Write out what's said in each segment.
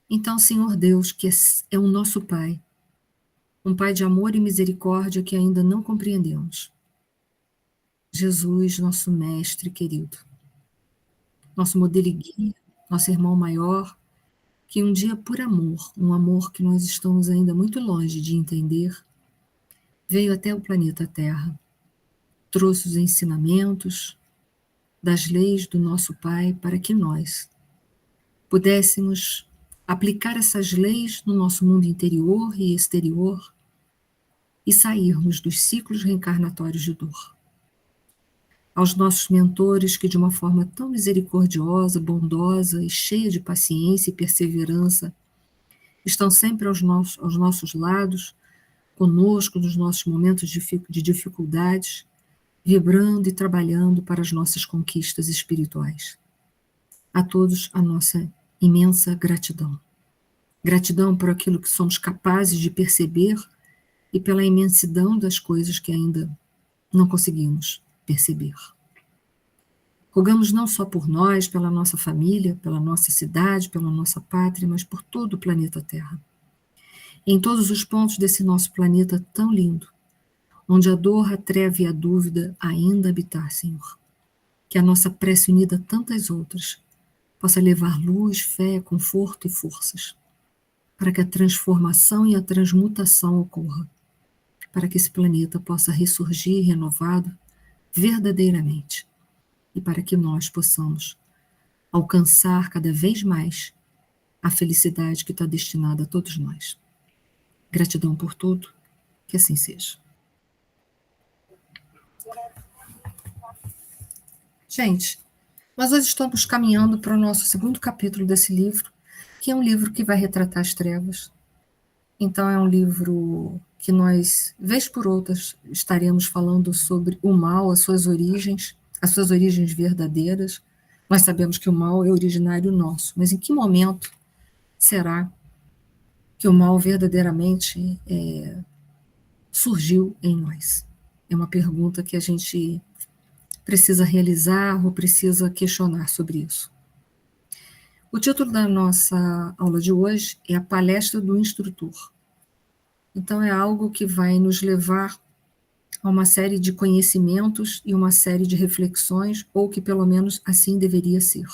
Então, Senhor Deus, que é o nosso Pai, um Pai de amor e misericórdia que ainda não compreendemos. Jesus, nosso Mestre querido, nosso modelo e guia, nosso irmão maior, que um dia, por amor, um amor que nós estamos ainda muito longe de entender, veio até o planeta Terra, trouxe os ensinamentos das leis do nosso Pai para que nós pudéssemos aplicar essas leis no nosso mundo interior e exterior e sairmos dos ciclos reencarnatórios de dor. Aos nossos mentores que de uma forma tão misericordiosa, bondosa e cheia de paciência e perseverança estão sempre aos nossos lados, conosco nos nossos momentos de dificuldades, vibrando e trabalhando para as nossas conquistas espirituais. A todos a nossa imensa gratidão. Gratidão por aquilo que somos capazes de perceber e pela imensidão das coisas que ainda não conseguimos perceber. Rogamos não só por nós, pela nossa família, pela nossa cidade, pela nossa pátria, mas por todo o planeta Terra. Em todos os pontos desse nosso planeta tão lindo, onde a dor, a treva e a dúvida ainda habitar, Senhor. Que a nossa prece unida a tantas outras possa levar luz, fé, conforto e forças, para que a transformação e a transmutação ocorra, para que esse planeta possa ressurgir renovado verdadeiramente, e para que nós possamos alcançar cada vez mais a felicidade que está destinada a todos nós. Gratidão por tudo, que assim seja. Gente, nós hoje estamos caminhando para o nosso segundo capítulo desse livro, que é um livro que vai retratar as trevas. Então, é um livro que nós, vez por outras, estaremos falando sobre o mal, as suas origens verdadeiras. Nós sabemos que o mal é originário nosso, mas em que momento será que o mal verdadeiramente surgiu em nós? É uma pergunta que a gente precisa realizar ou precisa questionar sobre isso. O título da nossa aula de hoje é a palestra do instrutor. Então, é algo que vai nos levar a uma série de conhecimentos e uma série de reflexões, ou que pelo menos assim deveria ser.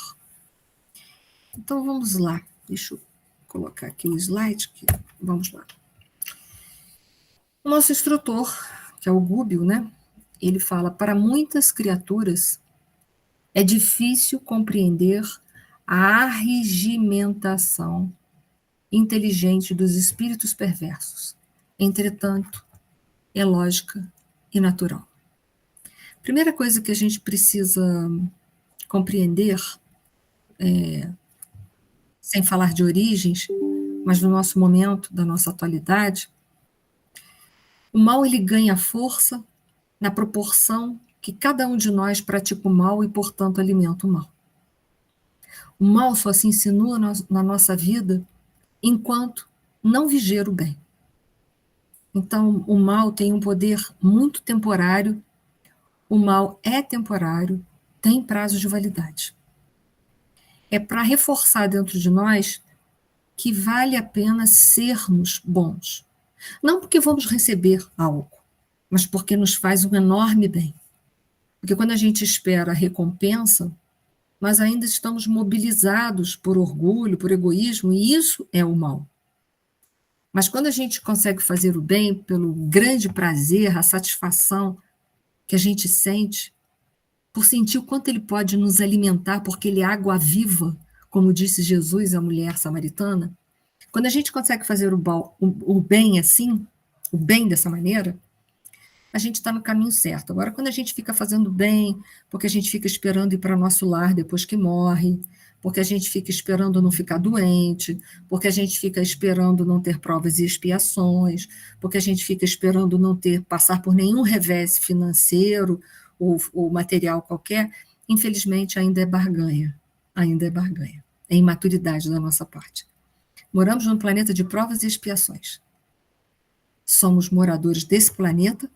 Então, vamos lá. Deixa eu colocar aqui o slide. Vamos lá. O nosso instrutor, que é o Gubbio, né? Ele fala, para muitas criaturas é difícil compreender a arregimentação inteligente dos espíritos perversos. Entretanto, é lógica e natural. Primeira coisa que a gente precisa compreender, sem falar de origens, mas no nosso momento, da nossa atualidade, o mal ele ganha força na proporção que cada um de nós pratica o mal e, portanto, alimenta o mal. O mal só se insinua na nossa vida enquanto não vigiar o bem. Então, o mal tem um poder muito temporário, o mal é temporário, tem prazo de validade. É para reforçar dentro de nós que vale a pena sermos bons. Não porque vamos receber algo, mas porque nos faz um enorme bem. Porque quando a gente espera a recompensa, nós ainda estamos mobilizados por orgulho, por egoísmo, e isso é o mal. Mas quando a gente consegue fazer o bem pelo grande prazer, a satisfação que a gente sente, por sentir o quanto ele pode nos alimentar, porque ele é água viva, como disse Jesus à mulher samaritana, quando a gente consegue fazer o bem assim, o bem dessa maneira, a gente está no caminho certo. Agora, quando a gente fica fazendo bem, porque a gente fica esperando ir para nosso lar depois que morre, porque a gente fica esperando não ficar doente, porque a gente fica esperando não ter provas e expiações, porque a gente fica esperando não passar por nenhum revés financeiro ou material qualquer, infelizmente ainda é barganha, é imaturidade da nossa parte. Moramos num planeta de provas e expiações. Somos moradores desse planeta,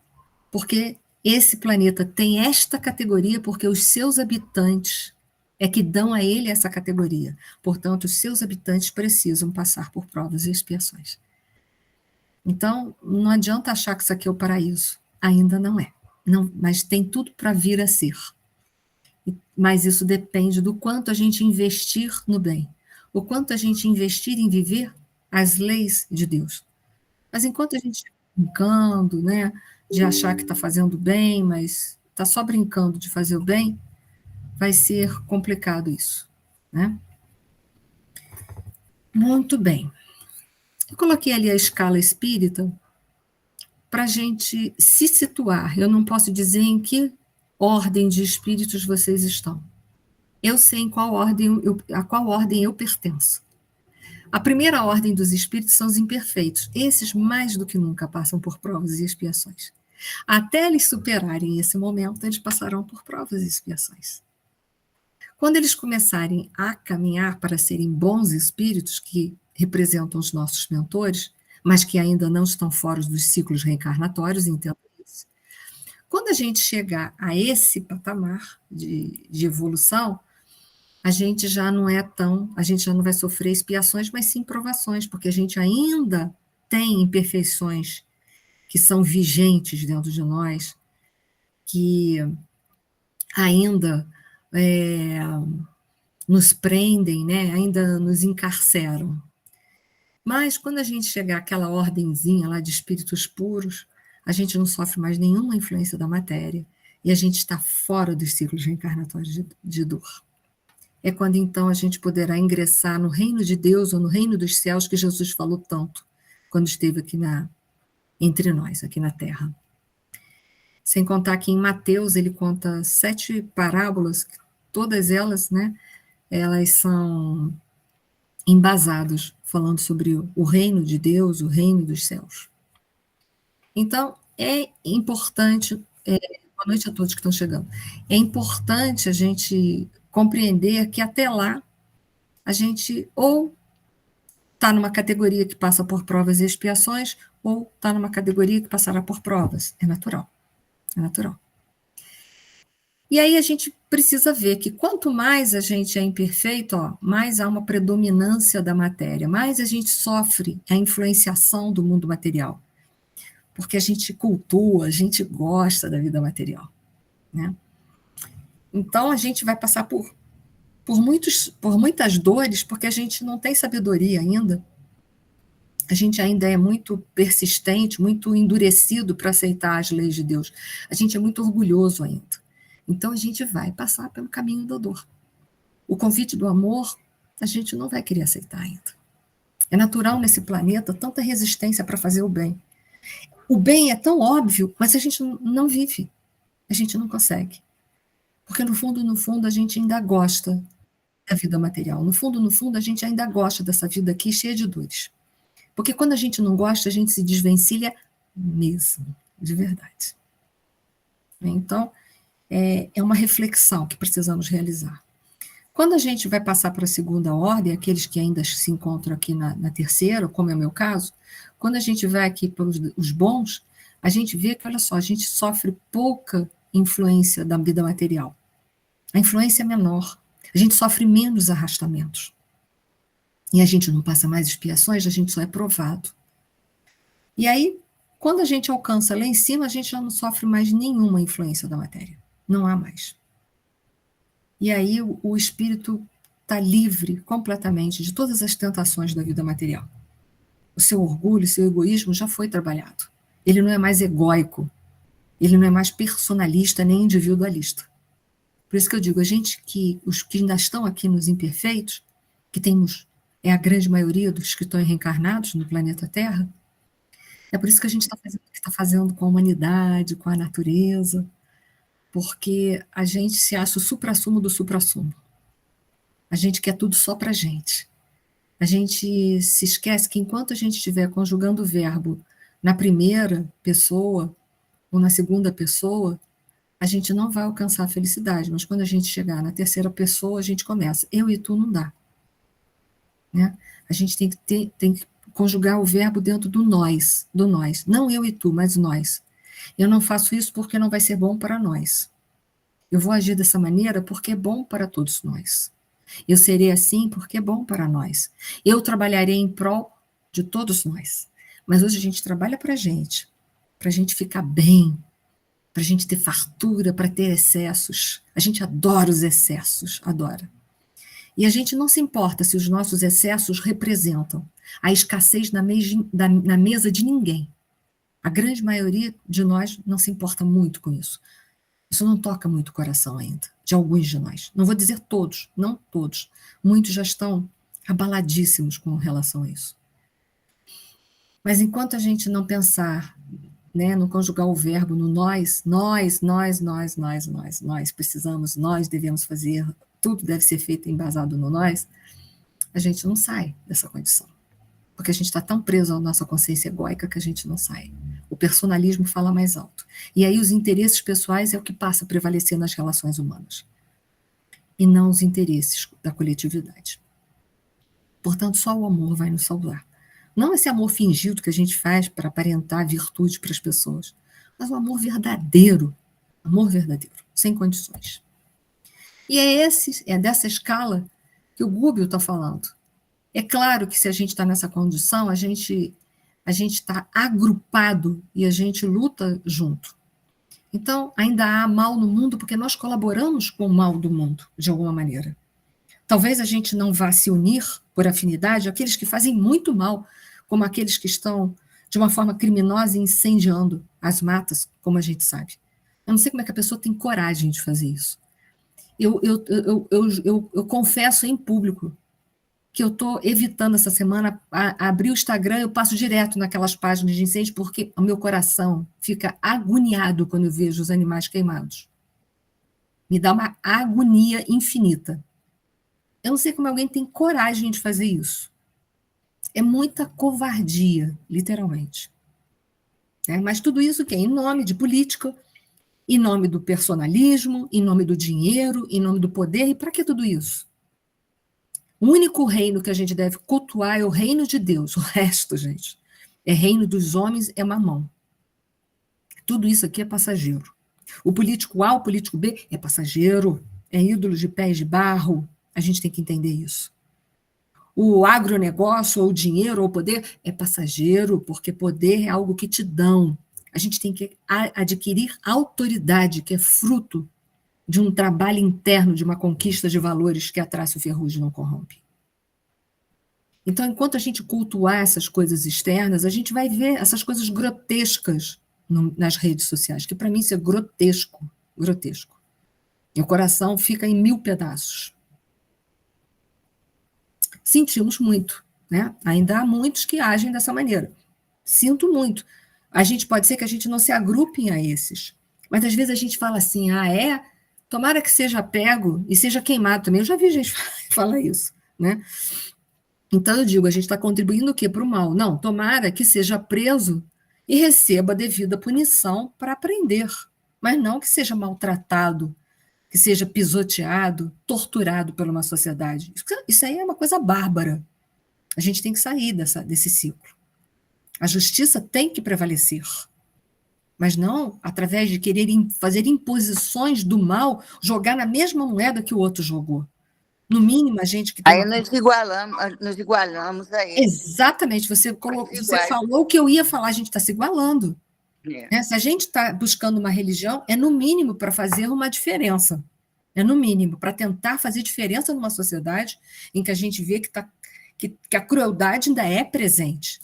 porque esse planeta tem esta categoria, porque os seus habitantes é que dão a ele essa categoria. Portanto, os seus habitantes precisam passar por provas e expiações. Então, não adianta achar que isso aqui é o paraíso. Ainda não é. Não, mas tem tudo para vir a ser. Mas isso depende do quanto a gente investir no bem. O quanto a gente investir em viver as leis de Deus. Mas enquanto a gente está brincando, né, de achar que está fazendo bem, mas está só brincando de fazer o bem, vai ser complicado isso, né? Muito bem. Eu coloquei ali a escala espírita para a gente se situar. Eu não posso dizer em que ordem de espíritos vocês estão. Eu sei em qual ordem a qual ordem eu pertenço. A primeira ordem dos espíritos são os imperfeitos. Esses, mais do que nunca, passam por provas e expiações. Até eles superarem esse momento, eles passarão por provas e expiações. Quando eles começarem a caminhar para serem bons espíritos, que representam os nossos mentores, mas que ainda não estão fora dos ciclos reencarnatórios, entenda isso. Quando a gente chegar a esse patamar de evolução, a gente já não é tão, a gente já não vai sofrer expiações, mas sim provações, porque a gente ainda tem imperfeições que são vigentes dentro de nós, que ainda nos prendem, né? Ainda nos encarceram. Mas quando a gente chegar àquela ordenzinha lá de espíritos puros, a gente não sofre mais nenhuma influência da matéria e a gente está fora dos ciclos reencarnatórios de dor. É quando então a gente poderá ingressar no reino de Deus ou no reino dos céus que Jesus falou tanto quando esteve aqui entre nós, aqui na Terra. Sem contar que em Mateus ele conta 7 parábolas, todas elas, né, elas são embasadas, falando sobre o reino de Deus, o reino dos céus. Então, é importante, boa noite a todos que estão chegando, é importante a gente compreender que até lá a gente ou está numa categoria que passa por provas e expiações, ou está numa categoria que passará por provas. É natural. É natural. E aí a gente precisa ver que quanto mais a gente é imperfeito, mais há uma predominância da matéria, mais a gente sofre a influenciação do mundo material. Porque a gente cultua, a gente gosta da vida material. Né? Então a gente vai passar por muitas dores, porque a gente não tem sabedoria ainda. A gente ainda é muito persistente, muito endurecido para aceitar as leis de Deus. A gente é muito orgulhoso ainda. Então a gente vai passar pelo caminho da dor. O convite do amor, a gente não vai querer aceitar ainda. É natural nesse planeta tanta resistência para fazer o bem. O bem é tão óbvio, mas a gente não vive. A gente não consegue. Porque no fundo, a gente ainda gosta da vida material. No fundo, a gente ainda gosta dessa vida aqui cheia de dores. Porque quando a gente não gosta, a gente se desvencilha mesmo, de verdade. Então, é uma reflexão que precisamos realizar. Quando a gente vai passar para a segunda ordem, aqueles que ainda se encontram aqui na terceira, como é o meu caso, quando a gente vai aqui para os bons, a gente vê que, olha só, a gente sofre pouca influência da vida material. A influência é menor. A gente sofre menos arrastamentos. E a gente não passa mais expiações, a gente só é provado. E aí, quando a gente alcança lá em cima, a gente já não sofre mais nenhuma influência da matéria. Não há mais. E aí o espírito está livre completamente de todas as tentações da vida material. O seu orgulho, o seu egoísmo já foi trabalhado. Ele não é mais egóico. Ele não é mais personalista nem individualista. Por isso que eu digo, os que ainda estão aqui nos imperfeitos, que temos, é a grande maioria dos que estão reencarnados no planeta Terra, é por isso que a gente está fazendo o que está fazendo com a humanidade, com a natureza, porque a gente se acha o suprassumo do suprassumo. A gente quer tudo só para a gente. A gente se esquece que enquanto a gente estiver conjugando o verbo na primeira pessoa ou na segunda pessoa, a gente não vai alcançar a felicidade, mas quando a gente chegar na terceira pessoa, a gente começa. Eu e tu não dá. Né? A gente tem que conjugar o verbo dentro do nós. Não eu e tu, mas nós. Eu não faço isso porque não vai ser bom para nós. Eu vou agir dessa maneira porque é bom para todos nós. Eu serei assim porque é bom para nós. Eu trabalharei em prol de todos nós. Mas hoje a gente trabalha para a gente ficar bem, para a gente ter fartura, para ter excessos. A gente adora os excessos, adora. E a gente não se importa se os nossos excessos representam a escassez na mesa de ninguém. A grande maioria de nós não se importa muito com isso. Isso não toca muito o coração ainda, de alguns de nós. Não vou dizer todos, não todos. Muitos já estão abaladíssimos com relação a isso. Mas enquanto a gente não pensar, né, no conjugar o verbo no nós precisamos, nós devemos fazer, tudo deve ser feito embasado no nós, a gente não sai dessa condição. Porque a gente está tão preso à nossa consciência egóica que a gente não sai. O personalismo fala mais alto. E aí os interesses pessoais é o que passa a prevalecer nas relações humanas. E não os interesses da coletividade. Portanto, só o amor vai nos salvar. Não esse amor fingido que a gente faz para aparentar virtude para as pessoas, mas o amor verdadeiro, sem condições. E é dessa escala que o Gubbio está falando. É claro que se a gente está nessa condição, a gente está agrupado e a gente luta junto. Então, ainda há mal no mundo porque nós colaboramos com o mal do mundo, de alguma maneira. Talvez a gente não vá se unir por afinidade àqueles que fazem muito mal, como aqueles que estão, de uma forma criminosa, incendiando as matas, como a gente sabe. Eu não sei como é que a pessoa tem coragem de fazer isso. Eu confesso em público que eu estou evitando essa semana abrir o Instagram, eu passo direto naquelas páginas de incêndio, porque o meu coração fica agoniado quando eu vejo os animais queimados. Me dá uma agonia infinita. Eu não sei como alguém tem coragem de fazer isso. É muita covardia, literalmente. Mas tudo isso que é em nome de política, em nome do personalismo, em nome do dinheiro, em nome do poder, e para que tudo isso? O único reino que a gente deve cultuar é o reino de Deus. O resto, gente, é reino dos homens, é mamão. Tudo isso aqui é passageiro. O político A, o político B é passageiro, é ídolo de pés de barro. A gente tem que entender isso. O agronegócio, ou o dinheiro, ou o poder, é passageiro, porque poder é algo que te dão. A gente tem que adquirir autoridade, que é fruto de um trabalho interno, de uma conquista de valores que a traço ferrugem não corrompe. Então, enquanto a gente cultuar essas coisas externas, a gente vai ver essas coisas grotescas nas redes sociais, que para mim isso é grotesco, grotesco. Meu coração fica em 1000 pedaços. Sentimos muito, né? Ainda há muitos que agem dessa maneira. Sinto muito. A gente pode ser que a gente não se agrupe a esses, mas às vezes a gente fala assim, tomara que seja pego e seja queimado também. Eu já vi gente falar isso, né? Então eu digo, a gente está contribuindo o quê? Para o mal. Não, tomara que seja preso e receba a devida punição para aprender, mas não que seja maltratado, que seja pisoteado, torturado por uma sociedade. Isso aí é uma coisa bárbara. A gente tem que sair desse ciclo. A justiça tem que prevalecer, mas não através de querer fazer imposições do mal, jogar na mesma moeda que o outro jogou. No mínimo, a gente que tem... Aí nos igualamos a ele. Exatamente, você falou o que eu ia falar, a gente está se igualando. Né? Se a gente está buscando uma religião, é no mínimo para fazer uma diferença. É no mínimo, para tentar fazer diferença numa sociedade em que a gente vê que a crueldade ainda é presente.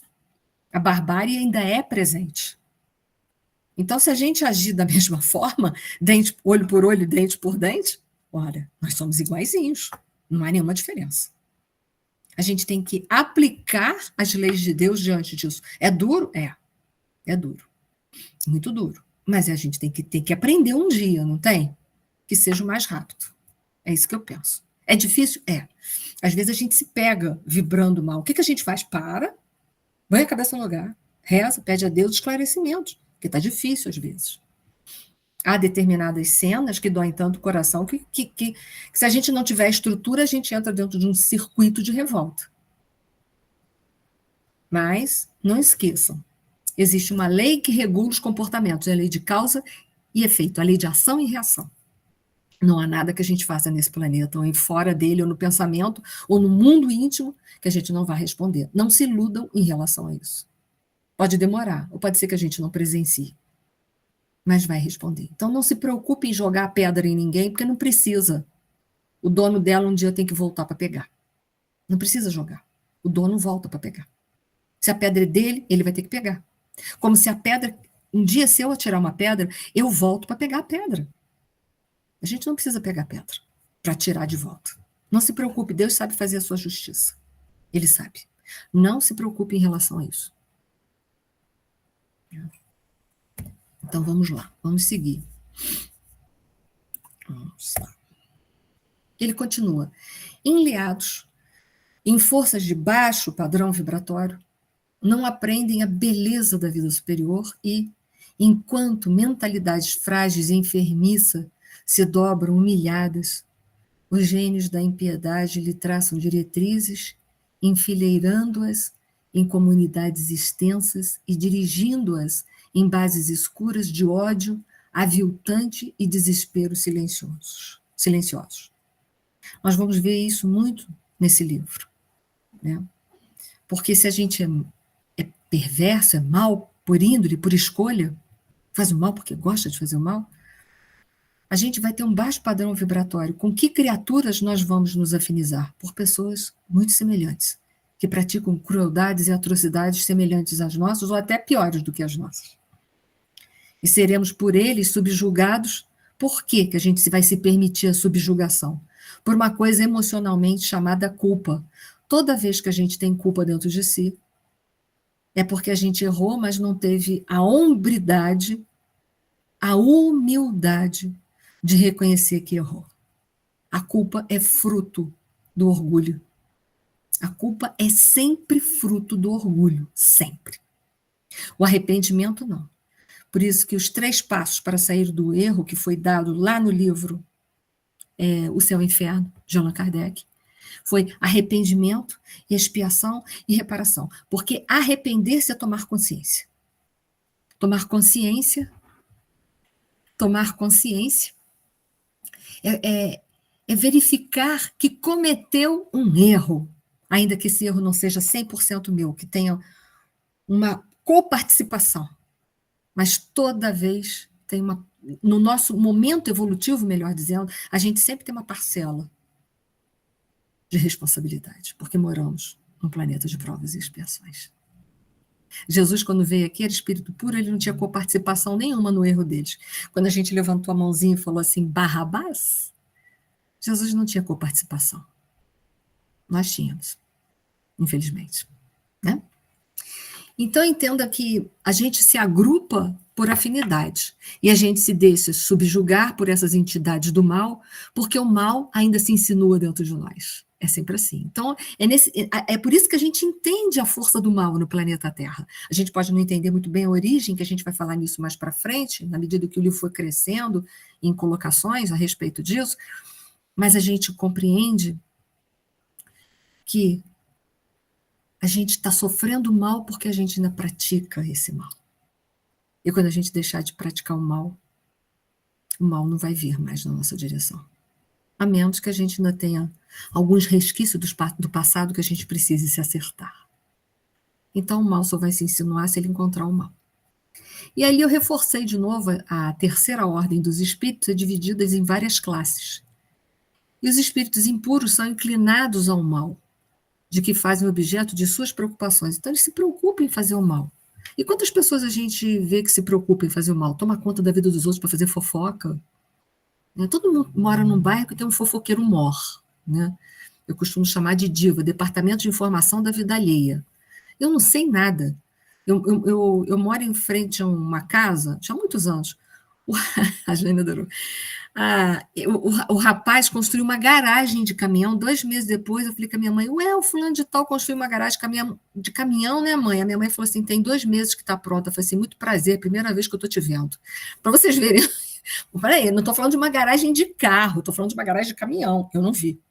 A barbárie ainda é presente. Então, se a gente agir da mesma forma, olho por olho, dente por dente, olha, nós somos iguaizinhos. Não há nenhuma diferença. A gente tem que aplicar as leis de Deus diante disso. É duro? É duro. Muito duro. Mas a gente tem que aprender um dia, não tem? Que seja o mais rápido. É isso que eu penso. É difícil? É. Às vezes a gente se pega vibrando mal. O que a gente faz? Põe a cabeça no lugar, reza, pede a Deus esclarecimentos, porque está difícil às vezes. Há determinadas cenas que doem tanto o coração que se a gente não tiver estrutura, a gente entra dentro de um circuito de revolta. Mas não esqueçam, existe uma lei que regula os comportamentos, é a lei de causa e efeito, a lei de ação e reação. Não há nada que a gente faça nesse planeta, ou fora dele, ou no pensamento, ou no mundo íntimo, que a gente não vai responder. Não se iludam em relação a isso. Pode demorar, ou pode ser que a gente não presencie, mas vai responder. Então não se preocupe em jogar a pedra em ninguém, porque não precisa. O dono dela um dia tem que voltar para pegar. Não precisa jogar. O dono volta para pegar. Se a pedra é dele, ele vai ter que pegar. Como se a pedra, um dia se eu atirar uma pedra, eu volto para pegar a pedra. A gente não precisa pegar a pedra para tirar de volta. Não se preocupe, Deus sabe fazer a sua justiça. Ele sabe. Não se preocupe em relação a isso. Então vamos lá, vamos seguir. Vamos lá. Ele continua. Enleados em forças de baixo padrão vibratório, não aprendem a beleza da vida superior e, enquanto mentalidades frágeis e enfermiça se dobram humilhadas, os gênios da impiedade lhe traçam diretrizes, enfileirando-as em comunidades extensas e dirigindo-as em bases escuras de ódio, aviltante e desespero silenciosos. Nós vamos ver isso muito nesse livro, né? Porque se a gente é perverso, é mal por índole, por escolha, faz o mal porque gosta de fazer o mal, a gente vai ter um baixo padrão vibratório. Com que criaturas nós vamos nos afinizar? Por pessoas muito semelhantes, que praticam crueldades e atrocidades semelhantes às nossas, ou até piores do que as nossas. E seremos por eles subjugados. Por que a gente vai se permitir a subjugação? Por uma coisa emocionalmente chamada culpa. Toda vez que a gente tem culpa dentro de si, é porque a gente errou, mas não teve a hombridade, a humildade de reconhecer que errou. A culpa é fruto do orgulho. A culpa é sempre fruto do orgulho, sempre. O arrependimento, não. Por isso que os 3 passos para sair do erro, que foi dado lá no livro O Céu e o Inferno, de Allan Kardec, foi arrependimento, expiação e reparação. Porque arrepender-se é tomar consciência. Tomar consciência é verificar que cometeu um erro, ainda que esse erro não seja 100% meu, que tenha uma coparticipação, mas toda vez tem uma... No nosso momento evolutivo, melhor dizendo, a gente sempre tem uma parcela de responsabilidade, porque moramos num planeta de provas e expiações. Jesus, quando veio aqui, era espírito puro, ele não tinha coparticipação nenhuma no erro deles. Quando a gente levantou a mãozinha e falou assim, Barrabás, Jesus não tinha coparticipação. Nós tínhamos, infelizmente, né? Então, entenda que a gente se agrupa por afinidade e a gente se deixa subjugar por essas entidades do mal, porque o mal ainda se insinua dentro de nós. É sempre assim. Então, é por isso que a gente entende a força do mal no planeta Terra. A gente pode não entender muito bem a origem, que a gente vai falar nisso mais para frente, na medida que o livro foi crescendo em colocações a respeito disso, mas a gente compreende que a gente está sofrendo mal porque a gente ainda pratica esse mal. E quando a gente deixar de praticar o mal não vai vir mais na nossa direção. A menos que a gente ainda tenha alguns resquícios do passado que a gente precise se acertar. Então o mal só vai se insinuar se ele encontrar o mal. E ali eu reforcei de novo a terceira ordem dos espíritos, é dividida em várias classes. E os espíritos impuros são inclinados ao mal, de que fazem objeto de suas preocupações. Então eles se preocupam em fazer o mal. E quantas pessoas a gente vê que se preocupam em fazer o mal? Toma conta da vida dos outros para fazer fofoca? Né? Todo mundo mora num bairro que tem um fofoqueiro mor, né? Eu costumo chamar de diva, Departamento de Informação da Vida Alheia. Eu não sei nada. Eu moro em frente a uma casa, já há muitos anos. A Jane adorou. O rapaz construiu uma garagem de caminhão. 2 meses depois, eu falei com a minha mãe, o fulano de tal construiu uma garagem de caminhão, né, mãe? A minha mãe falou assim, tem 2 meses que está pronta. Eu falei assim, muito prazer, primeira vez que eu estou te vendo. Para vocês verem, peraí, não estou falando de uma garagem de carro, estou falando de uma garagem de caminhão, eu não vi.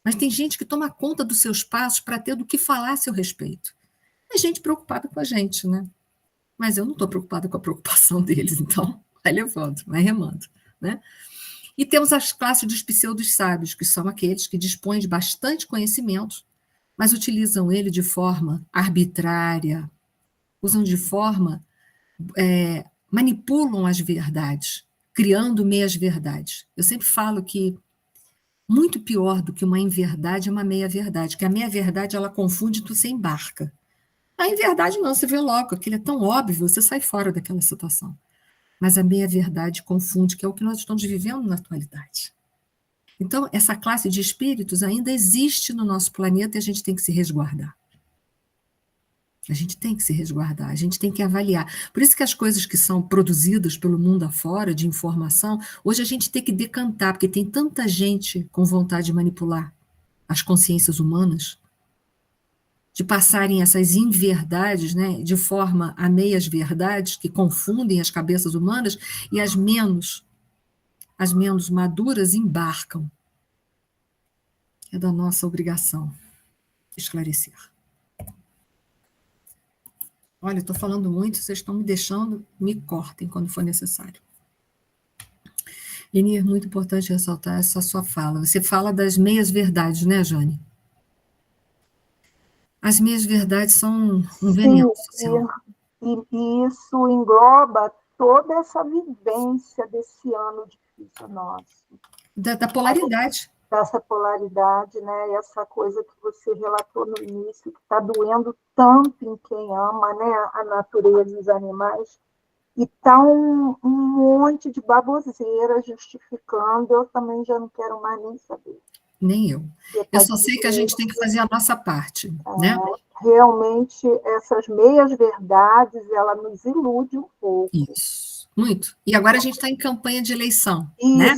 Mas tem gente que toma conta dos seus passos para ter do que falar a seu respeito. É gente preocupada com a gente, né? Mas eu não estou preocupada com a preocupação deles, então vai levando, vai remando, né? E temos as classes dos pseudos sábios, que são aqueles que dispõem de bastante conhecimento, mas utilizam ele de forma arbitrária, usam de forma, manipulam as verdades, criando meias-verdades. Eu sempre falo que muito pior do que uma inverdade é uma meia-verdade, que a meia-verdade ela confunde e tu se embarca. A inverdade não, você vê logo, aquilo é tão óbvio, você sai fora daquela situação. Mas a meia-verdade confunde, que é o que nós estamos vivendo na atualidade. Então, essa classe de espíritos ainda existe no nosso planeta e a gente tem que se resguardar. A gente tem que se resguardar, a gente tem que avaliar. Por isso que as coisas que são produzidas pelo mundo afora, de informação, hoje a gente tem que decantar, porque tem tanta gente com vontade de manipular as consciências humanas, de passarem essas inverdades, né, de forma a meias verdades, que confundem as cabeças humanas, e as menos maduras embarcam. É da nossa obrigação esclarecer. Olha, eu estou falando muito, vocês estão me deixando, me cortem quando for necessário. Leni, é muito importante ressaltar essa sua fala. Você fala das meias-verdades, né, Jane? As meias-verdades são um veneno social. E isso engloba toda essa vivência desse ano difícil nosso. Da polaridade. Dessa polaridade, né? Essa coisa que você relatou no início, que está doendo tanto em quem ama, né? A natureza, os animais. E está um monte de baboseira justificando, eu também já não quero mais nem saber. Nem eu. Eu só sei que a gente tem que fazer a nossa parte, né? Realmente, essas meias-verdades, ela nos ilude um pouco. Isso, muito. E agora a gente está em campanha de eleição, Isso. Né?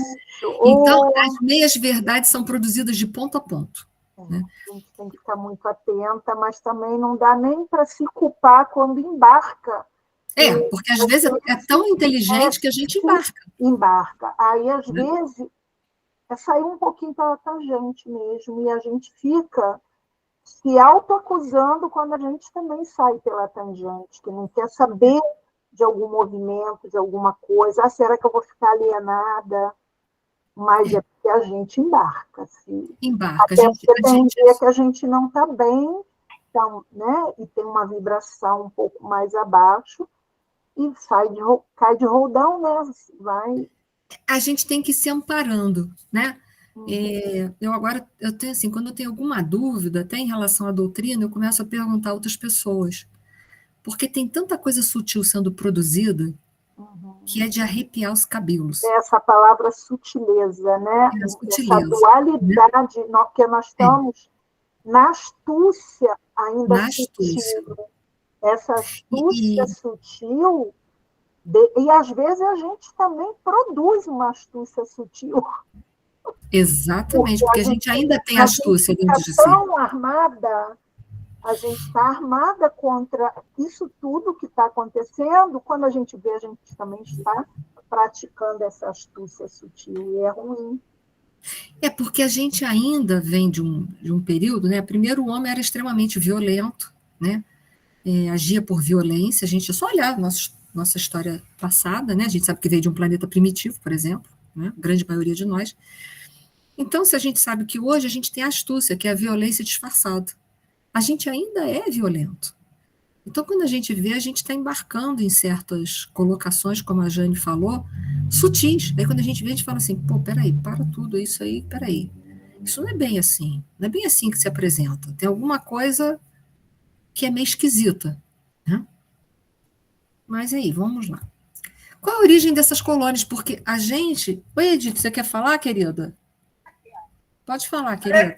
Então, as meias-verdades são produzidas de ponto a ponto. Né? A gente tem que ficar muito atenta, mas também não dá nem para se culpar quando embarca. Porque às vezes é tão inteligente que a gente embarca. Embarca. Aí, às vezes, é sair um pouquinho pela tangente mesmo, e a gente fica se autoacusando quando a gente também sai pela tangente, que não quer saber de algum movimento, de alguma coisa. Será que eu vou ficar alienada? Mas é porque a gente embarca. Embarca. Até porque tem dia que a gente não está bem, então, né? E tem uma vibração um pouco mais abaixo, e cai de roldão, né? Vai. A gente tem que ir se amparando, né? Eu tenho assim, quando eu tenho alguma dúvida, até em relação à doutrina, eu começo a perguntar a outras pessoas. Porque tem tanta coisa sutil sendo produzida que é de arrepiar os cabelos. Essa palavra sutileza, né? Sutileza, essa dualidade, né? Que nós estamos na astúcia ainda na sutil. Astúcia. Essa astúcia sutil, e às vezes a gente também produz uma astúcia sutil. Exatamente, porque a gente ainda tem astúcia dentro de si. Tão armada, a gente está armada contra isso tudo que está acontecendo. Quando a gente vê, a gente também está praticando essa astúcia sutil, e é ruim. Porque a gente ainda vem de um período, né? Primeiro, o homem era extremamente violento, né? Agia por violência. A gente é só olhar nossa história passada, né? A gente sabe que veio de um planeta primitivo, por exemplo, né? A grande maioria de nós. Então, se a gente sabe que hoje a gente tem a astúcia, que é a violência disfarçada, a gente ainda é violento. Então, quando a gente vê, a gente está embarcando em certas colocações, como a Jane falou, sutis. Aí, quando a gente vê, a gente fala assim, pô, peraí, para tudo isso aí, peraí. Isso não é bem assim. Não é bem assim que se apresenta. Tem alguma coisa que é meio esquisita. Né? Mas aí, vamos lá. Qual a origem dessas colônias? Porque a gente... Oi, Edith, você quer falar, querida? Pode falar, querida.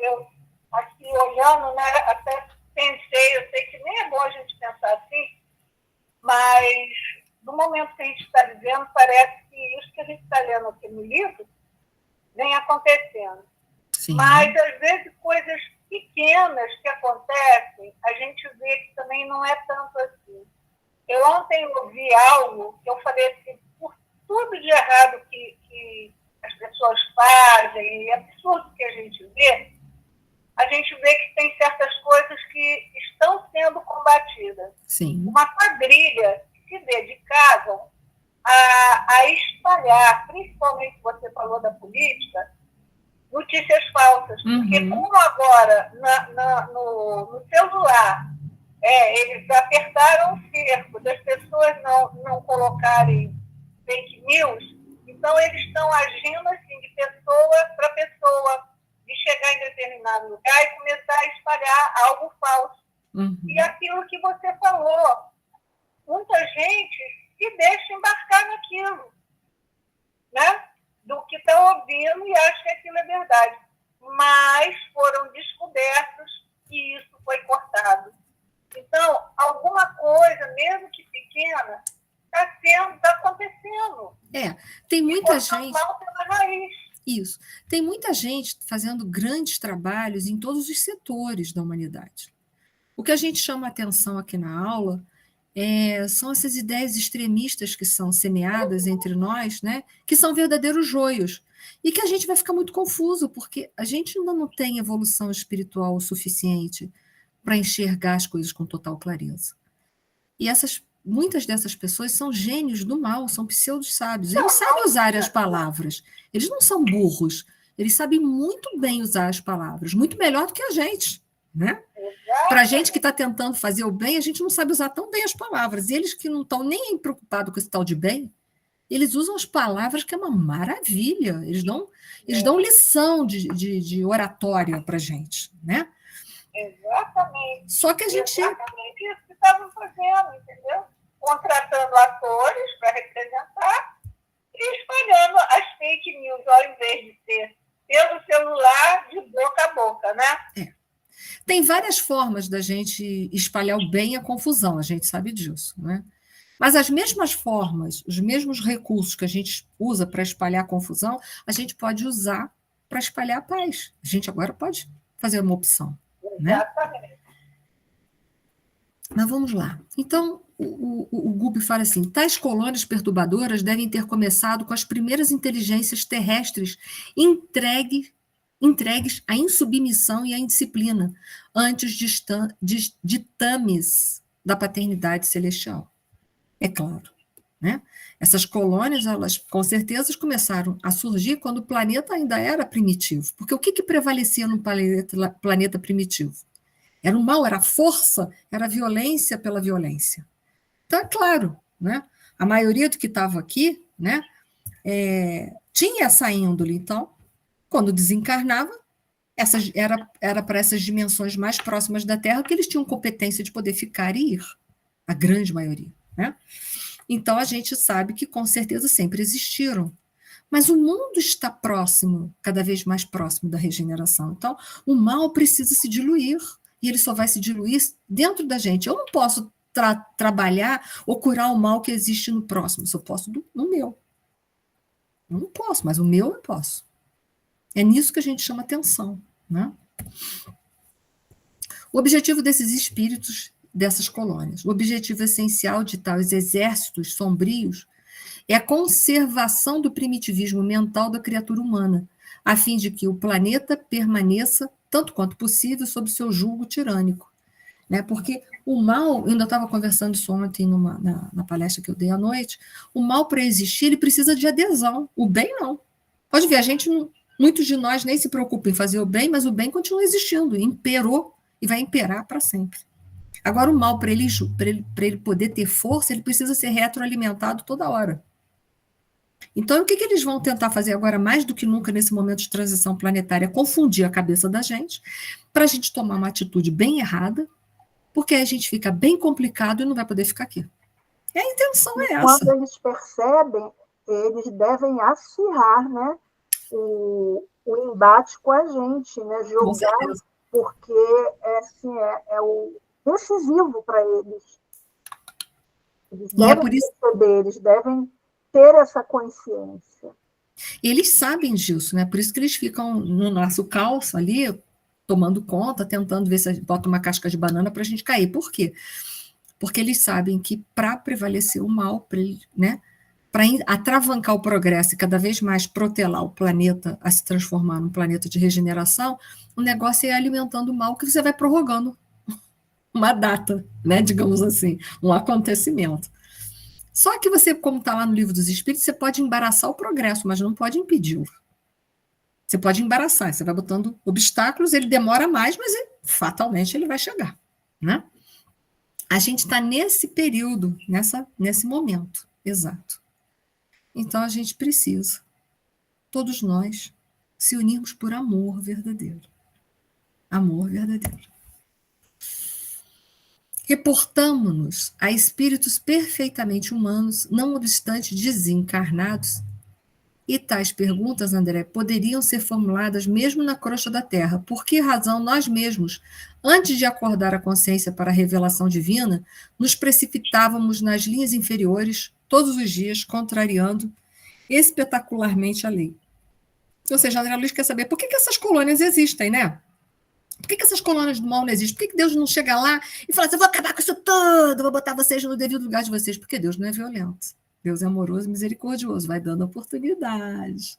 Eu aqui olhando, né, até pensei, eu sei que nem é bom a gente pensar assim, mas no momento que a gente está vivendo, parece que isso que a gente está lendo aqui no livro vem acontecendo. Sim. Mas, às vezes, coisas pequenas que acontecem, a gente vê que também não é tanto assim. Eu ontem ouvi algo que eu falei assim, por tudo de errado que as pessoas fazem, e absurdo que a gente vê que tem certas coisas que estão sendo combatidas. Sim. Uma quadrilha que se dedicavam a espalhar, principalmente você falou da política, notícias falsas. Porque como agora no celular eles apertaram o cerco das pessoas não colocarem fake news, então eles estão agindo assim, de pessoa para pessoa, de chegar em determinado lugar e começar a espalhar algo falso. E aquilo que você falou, muita gente se deixa embarcar naquilo, né? Do que está ouvindo e acha que aquilo é verdade. Mas foram descobertos e isso foi cortado. Então, alguma coisa, mesmo que pequena, está acontecendo. Tem muita gente... Mal pela raiz. Isso. Tem muita gente fazendo grandes trabalhos em todos os setores da humanidade. O que a gente chama atenção aqui na aula são essas ideias extremistas que são semeadas entre nós, né, que são verdadeiros joios, e que a gente vai ficar muito confuso, porque a gente ainda não tem evolução espiritual o suficiente para enxergar as coisas com total clareza. E muitas dessas pessoas são gênios do mal, são pseudo-sábios. Eles sabem usar as palavras. Eles não são burros. Eles sabem muito bem usar as palavras, muito melhor do que a gente, né? Para a gente que está tentando fazer o bem, a gente não sabe usar tão bem as palavras. E eles que não estão nem preocupados com esse tal de bem, eles usam as palavras, que é uma maravilha. Eles dão lição de oratória para a gente, né? Exatamente. Só que a gente... Exatamente isso que estavam fazendo, entendeu? Contratando atores para representar e espalhando as fake news, ao invés de ser pelo celular, de boca a boca, né? Tem várias formas da gente espalhar o bem e a confusão, a gente sabe disso, né? Mas as mesmas formas, os mesmos recursos que a gente usa para espalhar a confusão, a gente pode usar para espalhar a paz. A gente agora pode fazer uma opção, né? Exatamente. Mas vamos lá. Então, o Gubi fala assim, tais colônias perturbadoras devem ter começado com as primeiras inteligências terrestres entregues à insubmissão e à indisciplina, antes de ditames da paternidade celestial. É claro, né? Essas colônias, elas com certeza começaram a surgir quando o planeta ainda era primitivo. Porque o que prevalecia no planeta primitivo? Era o mal, era a força, era a violência pela violência. Então, é claro, né? A maioria do que estava aqui, né, tinha essa índole. Então, quando desencarnava, era para essas dimensões mais próximas da Terra que eles tinham competência de poder ficar e ir, a grande maioria, né? Então, a gente sabe que, com certeza, sempre existiram. Mas o mundo está próximo, cada vez mais próximo da regeneração. Então, o mal precisa se diluir, e ele só vai se diluir dentro da gente. Eu não posso trabalhar ou curar o mal que existe no próximo, só posso no meu. Eu não posso, mas o meu eu posso. É nisso que a gente chama atenção, né? O objetivo desses espíritos, dessas colônias, o objetivo essencial de tais exércitos sombrios é a conservação do primitivismo mental da criatura humana, a fim de que o planeta permaneça, tanto quanto possível, sob seu julgo tirânico. Né? Porque o mal, eu ainda estava conversando isso ontem na palestra que eu dei à noite, o mal, para existir, ele precisa de adesão, o bem não. Pode ver, muitos de nós nem se preocupam em fazer o bem, mas o bem continua existindo, imperou e vai imperar para sempre. Agora, o mal, para ele poder ter força, ele precisa ser retroalimentado toda hora. Então, o que eles vão tentar fazer agora, mais do que nunca, nesse momento de transição planetária? Confundir a cabeça da gente, para a gente tomar uma atitude bem errada, porque aí a gente fica bem complicado e não vai poder ficar aqui. E a intenção é essa. Quando eles percebem, eles devem acirrar, né, o embate com a gente, né, jogar, porque assim, é o decisivo para eles. Eles devem perceber, eles devem ter essa consciência. Eles sabem disso, né? Por isso que eles ficam no nosso calço ali, tomando conta, tentando ver se bota uma casca de banana para a gente cair. Por quê? Porque eles sabem que para prevalecer o mal, né, para atravancar o progresso e cada vez mais protelar o planeta a se transformar num planeta de regeneração, o negócio é alimentando o mal que você vai prorrogando uma data, né, digamos assim, um acontecimento. Só que você, como está lá no Livro dos Espíritos, você pode embaraçar o progresso, mas não pode impedi-lo. Você pode embaraçar, você vai botando obstáculos, ele demora mais, mas fatalmente ele vai chegar, né? A gente está nesse período, nesse momento, exato. Então a gente precisa, todos nós, se unirmos por amor verdadeiro. Amor verdadeiro. Reportamo-nos a espíritos perfeitamente humanos, não obstante desencarnados. E tais perguntas, André, poderiam ser formuladas mesmo na crosta da terra. Por que razão nós mesmos, antes de acordar a consciência para a revelação divina, nos precipitávamos nas linhas inferiores, todos os dias, contrariando espetacularmente a lei? Ou seja, André Luiz quer saber por que essas colônias existem, né? Por que essas colônias do mal não existem? Por que Deus não chega lá e fala assim, eu vou acabar com isso tudo, vou botar vocês no devido lugar de vocês? Porque Deus não é violento. Deus é amoroso e misericordioso, vai dando oportunidades,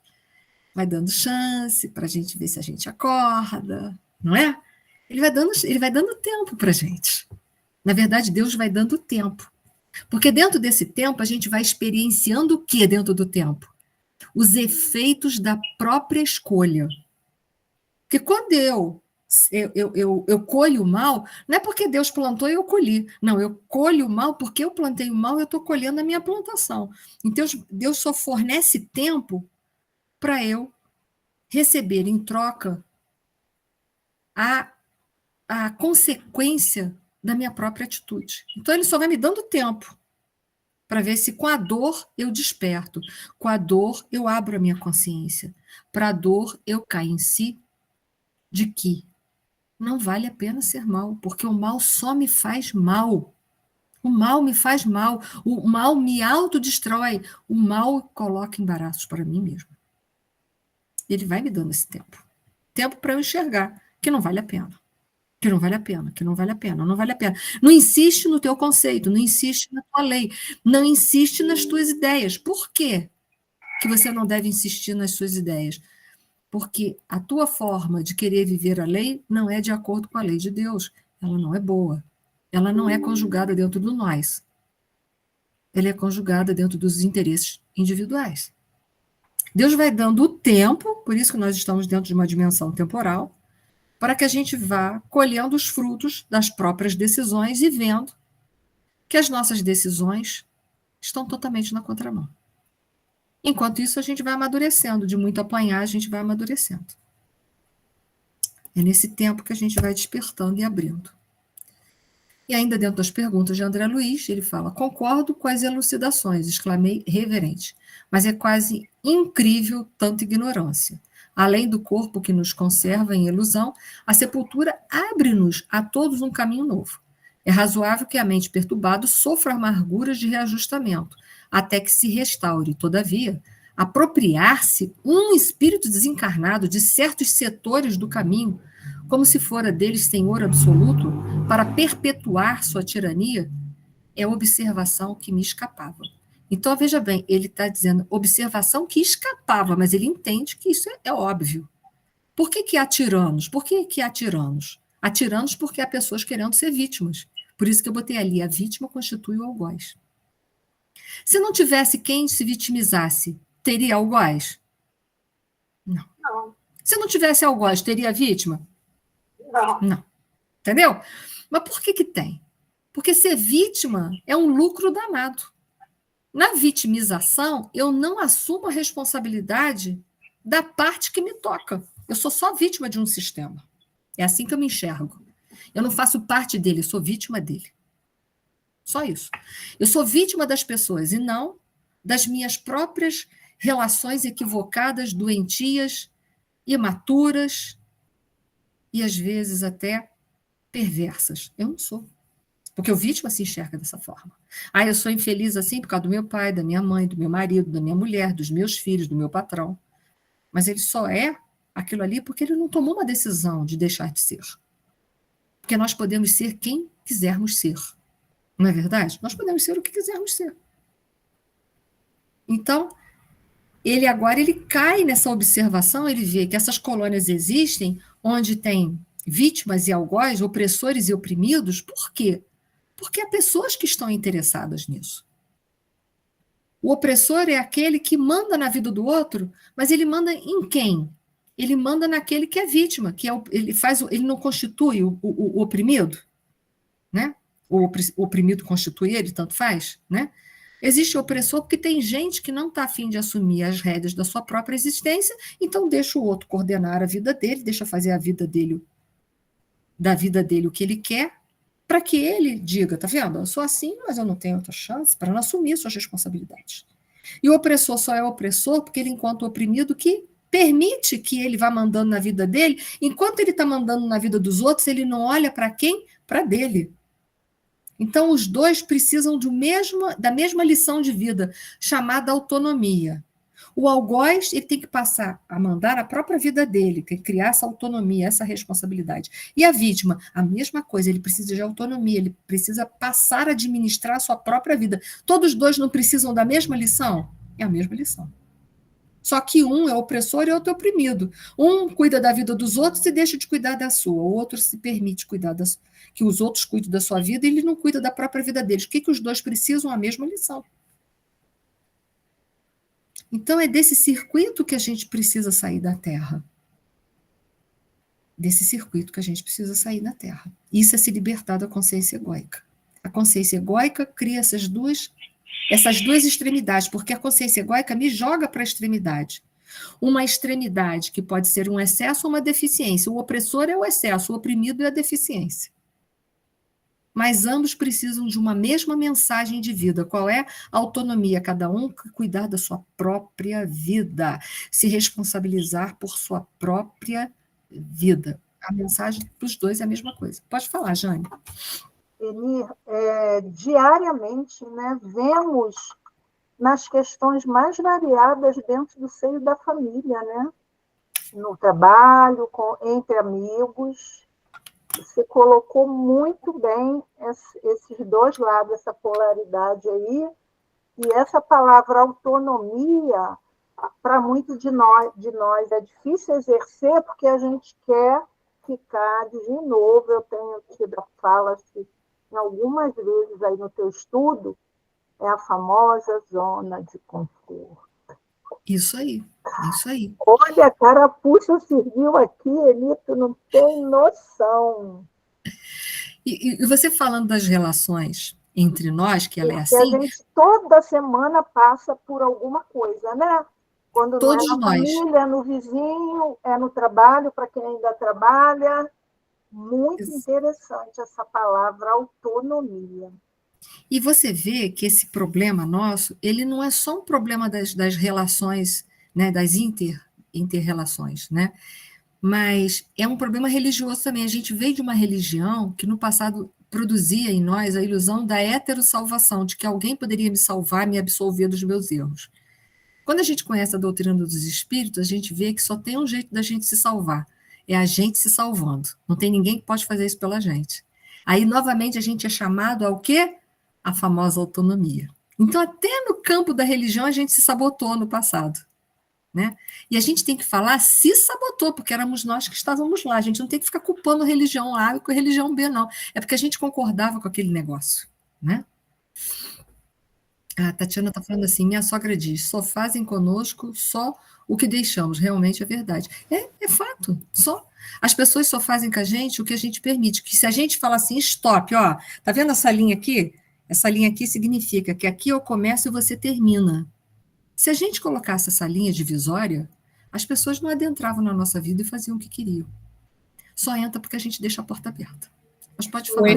vai dando chance para a gente ver se a gente acorda, não é? Ele vai dando tempo para a gente. Na verdade, Deus vai dando tempo. Porque dentro desse tempo, a gente vai experienciando o que dentro do tempo? Os efeitos da própria escolha. Porque quando eu colho o mal, não é porque Deus plantou e eu colhi. Não, eu colho o mal porque eu plantei o mal e eu estou colhendo a minha plantação. Então, Deus só fornece tempo para eu receber em troca a consequência da minha própria atitude. Então, Ele só vai me dando tempo para ver se com a dor eu desperto, com a dor eu abro a minha consciência, para a dor eu caio em si de que não vale a pena ser mal, porque o mal só me faz mal. O mal me faz mal, o mal me autodestrói, o mal coloca embaraços para mim mesmo. Ele vai me dando esse tempo. Tempo para eu enxergar que não vale a pena. Que não vale a pena, que não vale a pena, não vale a pena. Não insiste no teu conceito, não insiste na tua lei, não insiste nas tuas ideias. Por quê que você não deve insistir nas suas ideias? Porque a tua forma de querer viver a lei não é de acordo com a lei de Deus. Ela não é boa. Ela não é conjugada dentro do nós. Ela é conjugada dentro dos interesses individuais. Deus vai dando o tempo, por isso que nós estamos dentro de uma dimensão temporal, para que a gente vá colhendo os frutos das próprias decisões e vendo que as nossas decisões estão totalmente na contramão. Enquanto isso, a gente vai amadurecendo. De muito apanhar, a gente vai amadurecendo. É nesse tempo que a gente vai despertando e abrindo. E ainda dentro das perguntas de André Luiz, ele fala, concordo com as elucidações, exclamei reverente, mas é quase incrível tanta ignorância. Além do corpo que nos conserva em ilusão, a sepultura abre-nos a todos um caminho novo. É razoável que a mente perturbada sofra amarguras de reajustamento, até que se restaure. Todavia, apropriar-se um espírito desencarnado de certos setores do caminho, como se fora deles senhor absoluto, para perpetuar sua tirania, é observação que me escapava. Então, veja bem, ele está dizendo observação que escapava, mas ele entende que isso é óbvio. Por que há tiranos? Por que há tiranos? Há tiranos porque há pessoas querendo ser vítimas. Por isso que eu botei ali, a vítima constitui o algoz. Se não tivesse quem se vitimizasse, teria algoz? Não. Não. Se não tivesse algoz, teria vítima? Não. Não. Entendeu? Mas por que tem? Porque ser vítima é um lucro danado. Na vitimização, eu não assumo a responsabilidade da parte que me toca. Eu sou só vítima de um sistema. É assim que eu me enxergo. Eu não faço parte dele, eu sou vítima dele. Só isso. Eu sou vítima das pessoas e não das minhas próprias relações equivocadas, doentias, imaturas e, às vezes, até perversas. Eu não sou. Porque o vítima se enxerga dessa forma. Eu sou infeliz assim por causa do meu pai, da minha mãe, do meu marido, da minha mulher, dos meus filhos, do meu patrão. Mas ele só é aquilo ali porque ele não tomou uma decisão de deixar de ser. Porque nós podemos ser quem quisermos ser. Não é verdade? Nós podemos ser o que quisermos ser. Então, ele agora cai nessa observação, ele vê que essas colônias existem onde tem vítimas e algoz, opressores e oprimidos. Por quê? Porque há pessoas que estão interessadas nisso. O opressor é aquele que manda na vida do outro, mas ele manda em quem? Ele manda naquele que é vítima, que é ele não constitui o oprimido, né? O oprimido constitui ele, tanto faz, né? Existe opressor porque tem gente que não está afim de assumir as rédeas da sua própria existência, então deixa o outro coordenar a vida dele, deixa fazer a vida dele, da vida dele o que ele quer, para que ele diga, tá vendo? Eu sou assim, mas eu não tenho outra chance, para não assumir suas responsabilidades. E o opressor só é opressor porque ele encontra o oprimido que permite que ele vá mandando na vida dele, enquanto ele está mandando na vida dos outros, ele não olha para quem? Para dele. Então, os dois precisam da mesma lição de vida, chamada autonomia. O algoz ele tem que passar a mandar a própria vida dele, tem que criar essa autonomia, essa responsabilidade. E a vítima, a mesma coisa, ele precisa de autonomia, ele precisa passar a administrar a sua própria vida. Todos os dois não precisam da mesma lição? É a mesma lição. Só que um é opressor e outro é oprimido. Um cuida da vida dos outros e deixa de cuidar da sua. O outro se permite cuidar que os outros cuidem da sua vida e ele não cuida da própria vida deles. O que os dois precisam? A mesma lição. Então, é desse circuito que a gente precisa sair da Terra. Desse circuito que a gente precisa sair da Terra. Isso é se libertar da consciência egóica. A consciência egóica cria essas duas extremidades, porque a consciência egóica me joga para a extremidade. Uma extremidade que pode ser um excesso ou uma deficiência. O opressor é o excesso, o oprimido é a deficiência. Mas ambos precisam de uma mesma mensagem de vida. Qual é? A autonomia, cada um cuidar da sua própria vida, se responsabilizar por sua própria vida. A mensagem dos dois é a mesma coisa. Pode falar, Jane. Eli, diariamente, né, vemos nas questões mais variadas dentro do seio da família, né? No trabalho, entre amigos. Você colocou muito bem esses dois lados, essa polaridade aí, e essa palavra autonomia, para muitos de nós é difícil exercer, porque a gente quer ficar, de novo, eu tenho tido a fala algumas vezes aí no teu estudo, é a famosa zona de conforto. Isso aí, isso aí. Olha, a carapuça serviu aqui, Eli, tu não tem noção. E você falando das relações entre nós, que ela é assim... a gente toda semana passa por alguma coisa, né? Quando todos não é na família, é no vizinho, é no trabalho, para quem ainda trabalha. Muito interessante essa palavra autonomia. E você vê que esse problema nosso, ele não é só um problema das relações, né, das inter-relações, né? Mas é um problema religioso também. A gente veio de uma religião que no passado produzia em nós a ilusão da heterossalvação, de que alguém poderia me salvar, me absolver dos meus erros. Quando a gente conhece a doutrina dos espíritos, a gente vê que só tem um jeito da gente se salvar, é a gente se salvando. Não tem ninguém que pode fazer isso pela gente. Aí, novamente, a gente é chamado ao quê? A famosa autonomia. Então, até no campo da religião, a gente se sabotou no passado. Né? E a gente tem que falar se sabotou, porque éramos nós que estávamos lá. A gente não tem que ficar culpando a religião A e a religião B, não. É porque a gente concordava com aquele negócio. Né? A Tatiana está falando assim, minha sogra diz, só fazem conosco só o que deixamos, realmente é verdade. É fato, só. As pessoas só fazem com a gente o que a gente permite, que se a gente falar assim, stop, ó, tá vendo essa linha aqui? Essa linha aqui significa que aqui eu começo e você termina. Se a gente colocasse essa linha divisória, as pessoas não adentravam na nossa vida e faziam o que queriam. Só entra porque a gente deixa a porta aberta. Mas pode falar,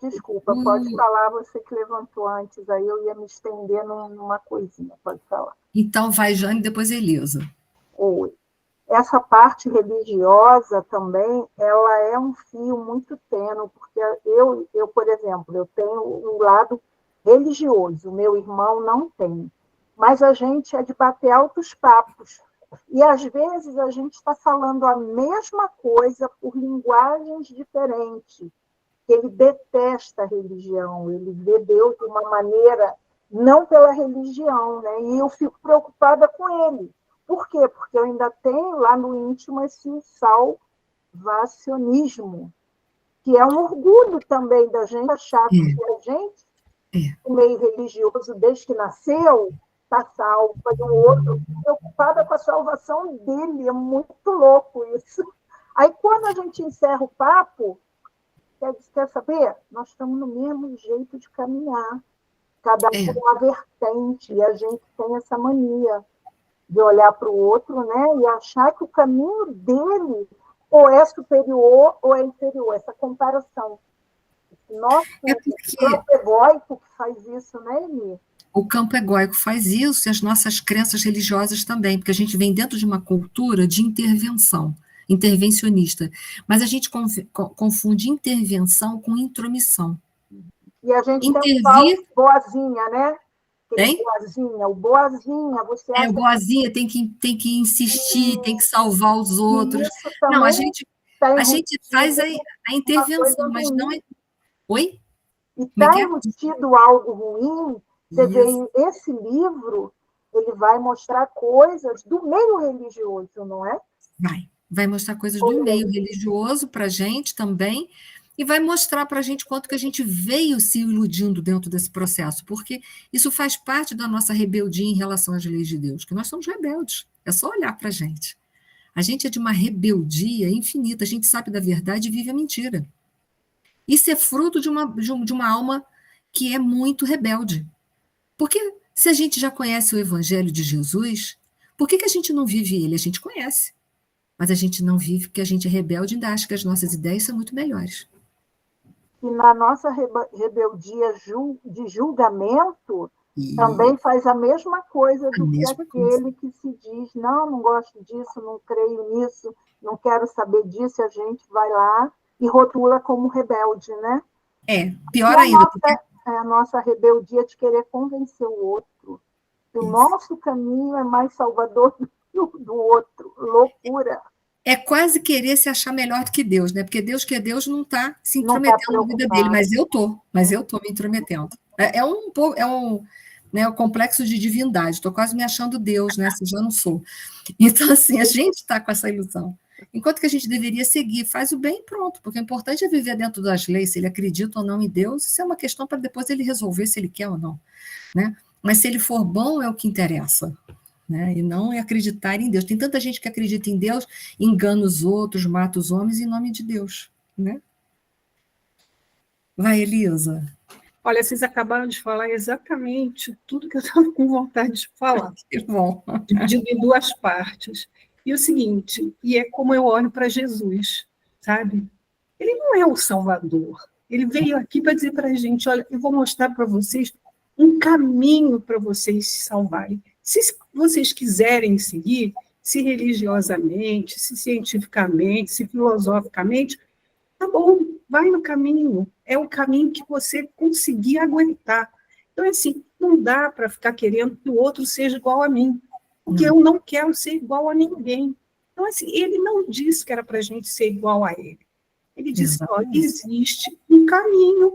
Desculpa, pode falar, você que levantou antes, aí eu ia me estender numa coisinha, pode falar. Então vai, Jane, depois Elisa. Oi. Essa parte religiosa também, ela é um fio muito tênue, porque eu, por exemplo, eu tenho um lado religioso, meu irmão não tem, mas a gente é de bater altos papos, e às vezes a gente está falando a mesma coisa por linguagens diferentes. Ele detesta a religião, ele vê Deus de uma maneira não pela religião, né? E eu fico preocupada com ele. Por quê? Porque eu ainda tenho lá no íntimo esse salvacionismo, que é um orgulho também da gente achar que a gente o meio religioso, desde que nasceu, está salvo, e o outro preocupada com a salvação dele. É muito louco isso. Aí, quando a gente encerra o papo, quer saber? Nós estamos no mesmo jeito de caminhar, cada um com uma vertente, e a gente tem essa mania de olhar para o outro, né, e achar que o caminho dele ou é superior ou é inferior, essa comparação. Nosso campo egóico que faz isso, né, Emi? O campo egóico faz isso e as nossas crenças religiosas também, porque a gente vem dentro de uma cultura de intervencionista, mas a gente confunde intervenção com intromissão. E a gente tem o boazinha, né? Hein? O boazinha, você acha... o boazinha tem que insistir, tem que salvar os outros. Não, a gente faz a intervenção, mas não é... Oi? E está embutido algo ruim. Você vê, esse livro, ele vai mostrar coisas do meio religioso, não é? Vai mostrar coisas do meio religioso para a gente também, e vai mostrar para a gente quanto que a gente veio se iludindo dentro desse processo, porque isso faz parte da nossa rebeldia em relação às leis de Deus, que nós somos rebeldes, é só olhar para a gente. A gente é de uma rebeldia infinita, a gente sabe da verdade e vive a mentira. Isso é fruto de uma alma que é muito rebelde. Porque se a gente já conhece o Evangelho de Jesus, por que a gente não vive ele? A gente conhece, mas a gente não vive porque a gente é rebelde e ainda acha que as nossas ideias são muito melhores. E na nossa rebeldia de julgamento, também faz a mesma coisa do que aquele que se diz, não gosto disso, não creio nisso, não quero saber disso, a gente vai lá e rotula como rebelde, né? Pior ainda. A nossa rebeldia de querer convencer o outro. O nosso caminho é mais salvador do outro. Loucura. É quase querer se achar melhor do que Deus, né? Porque Deus que é Deus não está se intrometendo na vida dele, mas eu estou me intrometendo. É o complexo de divindade, estou quase me achando Deus, né? Se já não sou. Então, assim, a gente está com essa ilusão. Enquanto que a gente deveria seguir, faz o bem e pronto, porque o importante é viver dentro das leis, se ele acredita ou não em Deus, isso é uma questão para depois ele resolver se ele quer ou não, né? Mas se ele for bom, é o que interessa, né? E não é acreditar em Deus. Tem tanta gente que acredita em Deus, engana os outros, mata os homens em nome de Deus, né? Vai, Elisa. Olha, vocês acabaram de falar exatamente tudo que eu estava com vontade de falar. Que bom. Dividido em duas partes. E o seguinte, e é como eu olho para Jesus, sabe? Ele não é o Salvador. Ele veio aqui para dizer para a gente, olha, eu vou mostrar para vocês um caminho para vocês se salvarem. Se vocês quiserem seguir, se religiosamente, se cientificamente, se filosoficamente, tá bom, vai no caminho. É o caminho que você conseguir aguentar. Então, assim, não dá para ficar querendo que o outro seja igual a mim, porque eu não quero ser igual a ninguém. Então, assim, ele não disse que era para a gente ser igual a ele. Ele disse, olha, existe um caminho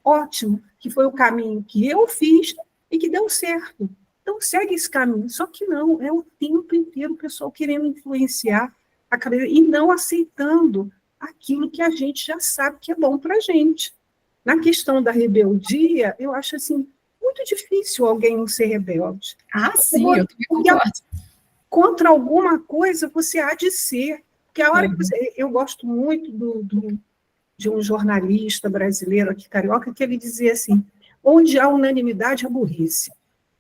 ótimo, que foi o caminho que eu fiz e que deu certo. Então, segue esse caminho. Só que não, é o tempo inteiro o pessoal querendo influenciar a cabeça e não aceitando aquilo que a gente já sabe que é bom para a gente. Na questão da rebeldia, eu acho assim, muito difícil alguém não ser rebelde. Sim, eu também concordo. Contra alguma coisa você há de ser. Porque a hora que eu gosto muito de um jornalista brasileiro aqui, carioca, que ele dizia assim, onde há unanimidade, há burrice.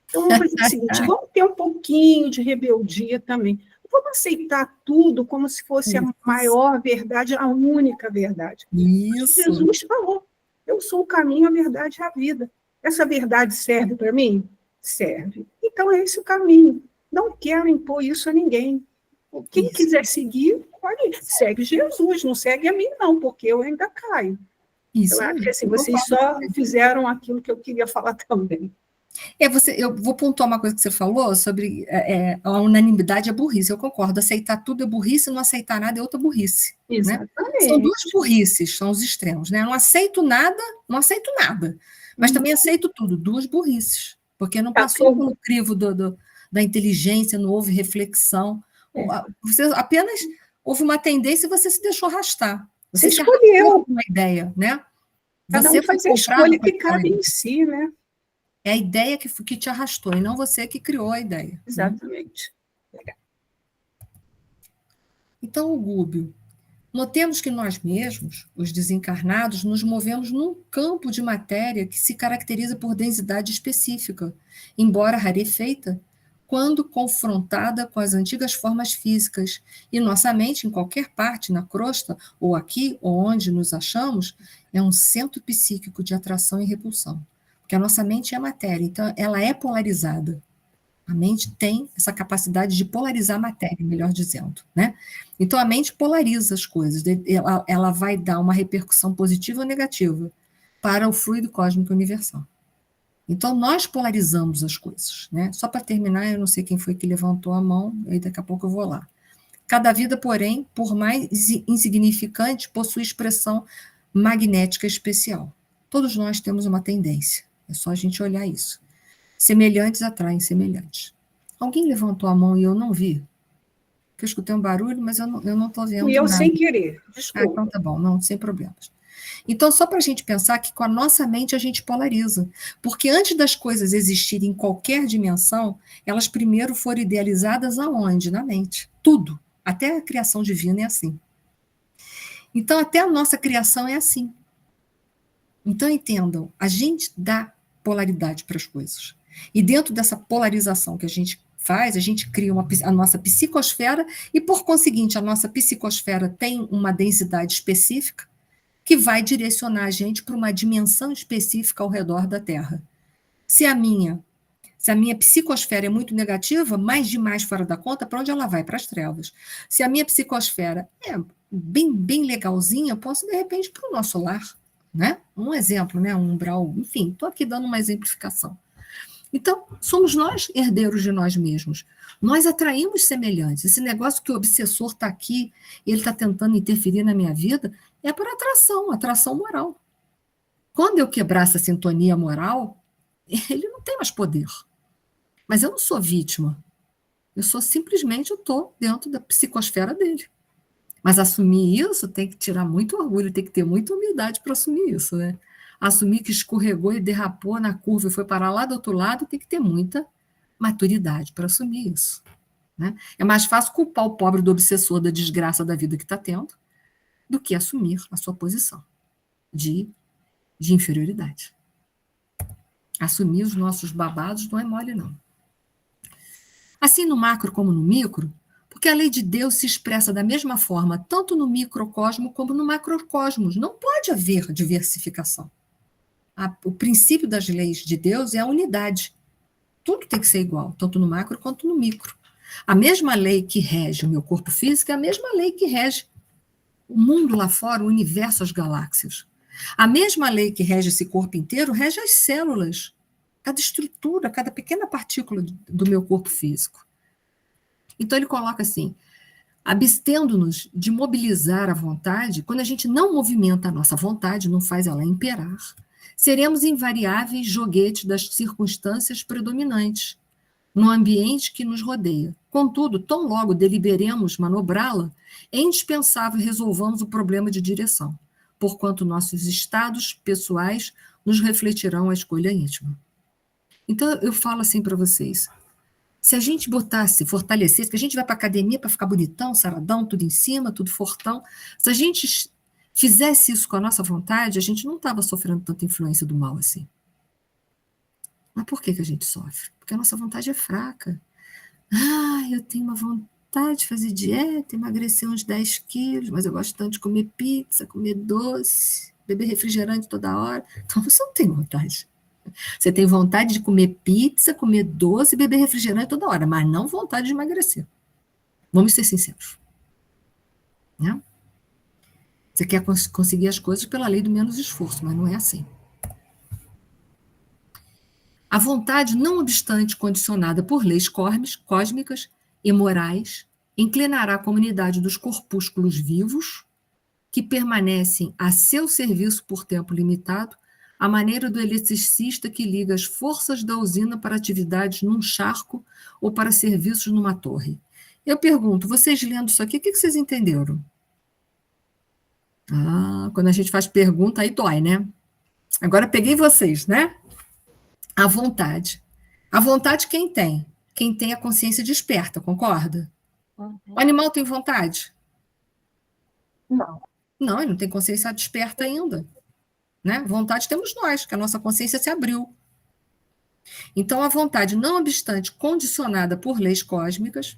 Então, vamos fazer o seguinte, vamos ter um pouquinho de rebeldia também. Vamos aceitar tudo como se fosse a maior verdade, a única verdade. Isso. Jesus falou, eu sou o caminho, a verdade e a vida. Essa verdade serve para mim? Serve. Então, é esse o caminho. Não quero impor isso a ninguém. Quem quiser seguir, olha, segue Jesus, não segue a mim, não, porque eu ainda caio. Isso. Eu acho que assim, vocês só fizeram aquilo que eu queria falar também. Eu vou pontuar uma coisa que você falou sobre a unanimidade é burrice. Eu concordo, aceitar tudo é burrice, não aceitar nada é outra burrice. Exatamente. Né? São duas burrices, são os extremos. Né? Eu não aceito nada, mas também aceito tudo, duas burrices, porque não passou pelo crivo da inteligência, não houve reflexão. Você apenas houve uma tendência e você se deixou arrastar. Você escolheu uma ideia, né? Cada Você um foi faz a comprado escolha com que aquela cabe ideia. em si, né? É a ideia que te arrastou, e não você que criou a ideia. Né? Exatamente. Então, o Gúbio, notemos que nós mesmos, os desencarnados, nos movemos num campo de matéria que se caracteriza por densidade específica, embora rarefeita, quando confrontada com as antigas formas físicas, e nossa mente, em qualquer parte, na crosta, ou aqui, ou onde nos achamos, é um centro psíquico de atração e repulsão. Porque a nossa mente é matéria, então ela é polarizada. A mente tem essa capacidade de polarizar a matéria, melhor dizendo, né? Então, a mente polariza as coisas, ela vai dar uma repercussão positiva ou negativa para o fluido cósmico universal. Então, nós polarizamos as coisas, né? Só para terminar, eu não sei quem foi que levantou a mão, aí daqui a pouco eu vou lá. Cada vida, porém, por mais insignificante, possui expressão magnética especial. Todos nós temos uma tendência, é só a gente olhar isso. Semelhantes atraem semelhantes. Alguém levantou a mão e eu não vi? Porque eu escutei um barulho, mas eu não estou vendo E eu nada. sem querer, Ah, desculpa. então tá bom, não, sem problemas. Então, só para a gente pensar que com a nossa mente a gente polariza. Porque antes das coisas existirem em qualquer dimensão, elas primeiro foram idealizadas aonde? Na mente. Tudo. Até a criação divina é assim. Então, até a nossa criação é assim. Então, entendam, a gente dá polaridade para as coisas. E dentro dessa polarização que a gente faz, a gente cria a nossa psicosfera e, por conseguinte, a nossa psicosfera tem uma densidade específica que vai direcionar a gente para uma dimensão específica ao redor da Terra. Se a minha psicosfera é muito negativa, mais demais fora da conta, para onde ela vai? Para as trevas. Se a minha psicosfera é bem legalzinha, eu posso, de repente, para o nosso lar. Né? Um exemplo, né? Um umbral, enfim, estou aqui dando uma exemplificação. Então, somos nós herdeiros de nós mesmos. Nós atraímos semelhantes. Esse negócio que o obsessor está aqui, ele está tentando interferir na minha vida, é por atração moral. Quando eu quebrar essa sintonia moral, ele não tem mais poder. Mas eu não sou vítima. Eu estou dentro da psicosfera dele. Mas assumir isso tem que tirar muito orgulho, tem que ter muita humildade para assumir isso, né? Assumir que escorregou e derrapou na curva e foi parar lá do outro lado, tem que ter muita maturidade para assumir isso. Né? É mais fácil culpar o pobre do obsessor da desgraça da vida que está tendo do que assumir a sua posição de inferioridade. Assumir os nossos babados não é mole, não. Assim, no macro como no micro, porque a lei de Deus se expressa da mesma forma, tanto no microcosmo como no macrocosmos. Não pode haver diversificação. O princípio das leis de Deus é a unidade. Tudo tem que ser igual, tanto no macro quanto no micro. A mesma lei que rege o meu corpo físico é a mesma lei que rege o mundo lá fora, o universo, as galáxias. A mesma lei que rege esse corpo inteiro rege as células, cada estrutura, cada pequena partícula do meu corpo físico. Então ele coloca assim, abstendo-nos de mobilizar a vontade, quando a gente não movimenta a nossa vontade, não faz ela imperar, seremos invariáveis joguetes das circunstâncias predominantes no ambiente que nos rodeia. Contudo, tão logo deliberemos manobrá-la, é indispensável resolvamos o problema de direção, porquanto nossos estados pessoais nos refletirão a escolha íntima. Então, eu falo assim para vocês, se a gente fortalecesse, que a gente vai para a academia para ficar bonitão, saradão, tudo em cima, tudo fortão, se a gente fizesse isso com a nossa vontade, a gente não estava sofrendo tanta influência do mal assim. Mas por que a gente sofre? Porque a nossa vontade é fraca. Eu tenho uma vontade de fazer dieta, emagrecer uns 10 quilos, mas eu gosto tanto de comer pizza, comer doce, beber refrigerante toda hora. Então você não tem vontade. Você tem vontade de comer pizza, comer doce e beber refrigerante toda hora, mas não vontade de emagrecer. Vamos ser sinceros. Né? Você quer conseguir as coisas pela lei do menos esforço, mas não é assim. A vontade, não obstante condicionada por leis cósmicas e morais, inclinará a comunidade dos corpúsculos vivos, que permanecem a seu serviço por tempo limitado, à maneira do eletricista que liga as forças da usina para atividades num charco ou para serviços numa torre. Eu pergunto, vocês lendo isso aqui, o que vocês entenderam? Quando a gente faz pergunta, aí dói, né? Agora peguei vocês, né? A vontade. A vontade quem tem? Quem tem a consciência desperta, concorda? Uhum. O animal tem vontade? Não. Não, ele não tem consciência desperta ainda. Né? Vontade temos nós, que a nossa consciência se abriu. Então, a vontade, não obstante condicionada por leis cósmicas